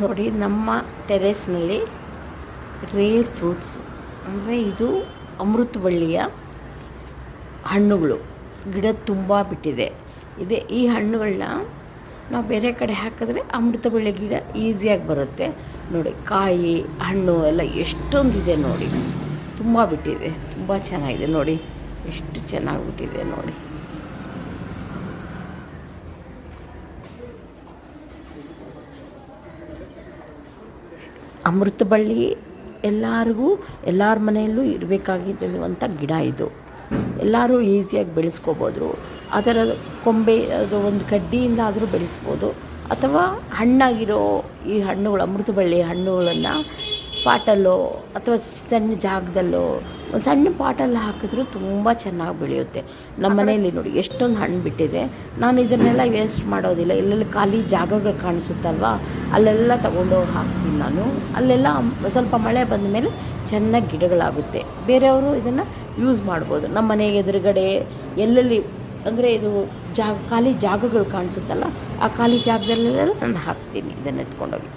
ನೋಡಿ ನಮ್ಮ ಟೆರೇಸ್ನಲ್ಲಿ rare fruits ಅಂದರೆ ಇದು ಅಮೃತಬಳ್ಳಿಯ ಹಣ್ಣುಗಳು. ಗಿಡ ತುಂಬ ಬಿಟ್ಟಿದೆ. ಈ ಹಣ್ಣುಗಳನ್ನ ನಾವು ಬೇರೆ ಕಡೆ ಹಾಕಿದ್ರೆ ಅಮೃತಬಳ್ಳಿ ಗಿಡ ಈಸಿಯಾಗಿ ಬರುತ್ತೆ. ನೋಡಿ ಕಾಯಿ ಹಣ್ಣು ಎಲ್ಲ ಎಷ್ಟೊಂದಿದೆ ನೋಡಿ, ತುಂಬ ಬಿಟ್ಟಿದೆ, ತುಂಬ ಚೆನ್ನಾಗಿದೆ ನೋಡಿ, ಎಷ್ಟು ಚೆನ್ನಾಗಿ ಬಿಟ್ಟಿದೆ ನೋಡಿ. ಅಮೃತಬಳ್ಳಿ ಎಲ್ಲರ ಮನೆಯಲ್ಲೂ ಇರಬೇಕಾಗಿರುವಂಥ ಗಿಡ ಇದು. ಎಲ್ಲರೂ ಈಸಿಯಾಗಿ ಬೆಳೆಸ್ಕೋಬೋದು. ಅದರ ಕೊಂಬೆ ಅದು ಒಂದು ಕಡ್ಡಿಯಿಂದ ಆದರೂ ಬೆಳೆಸ್ಬೋದು, ಅಥವಾ ಹಣ್ಣಾಗಿರೋ ಈ ಹಣ್ಣುಗಳು ಅಮೃತಬಳ್ಳಿ ಹಣ್ಣುಗಳನ್ನು ಪಾಟಲ್ಲೋ ಅಥವಾ ಸಣ್ಣ ಜಾಗದಲ್ಲೋ ಒಂದು ಸಣ್ಣ ಪಾಟಲ್ಲಿ ಹಾಕಿದ್ರೂ ತುಂಬ ಚೆನ್ನಾಗಿ ಬೆಳೆಯುತ್ತೆ. ನಮ್ಮ ಮನೆಯಲ್ಲಿ ನೋಡಿ ಎಷ್ಟೊಂದು ಹಣ್ಣು ಬಿಟ್ಟಿದೆ. ನಾನು ಇದನ್ನೆಲ್ಲ ವೇಸ್ಟ್ ಮಾಡೋದಿಲ್ಲ. ಎಲ್ಲೆಲ್ಲಿ ಖಾಲಿ ಜಾಗಗಳು ಕಾಣಿಸುತ್ತಲ್ವ ಅಲ್ಲೆಲ್ಲ ತೊಗೊಂಡೋಗಿ ಹಾಕ್ತೀನಿ ನಾನು. ಅಲ್ಲೆಲ್ಲ ಸ್ವಲ್ಪ ಮಳೆ ಬಂದ ಮೇಲೆ ಚೆನ್ನಾಗಿ ಗಿಡಗಳಾಗುತ್ತೆ. ಬೇರೆಯವರು ಇದನ್ನು ಯೂಸ್ ಮಾಡ್ಬೋದು. ನಮ್ಮ ಮನೆಗೆ ಎದುರುಗಡೆ ಎಲ್ಲೆಲ್ಲಿ ಅಂದರೆ ಇದು ಖಾಲಿ ಜಾಗಗಳು ಕಾಣಿಸುತ್ತಲ್ಲ, ಆ ಖಾಲಿ ಜಾಗದಲ್ಲೆಲ್ಲ ನಾನು ಹಾಕ್ತೀನಿ ಇದನ್ನು ಎತ್ಕೊಂಡೋಗಿ.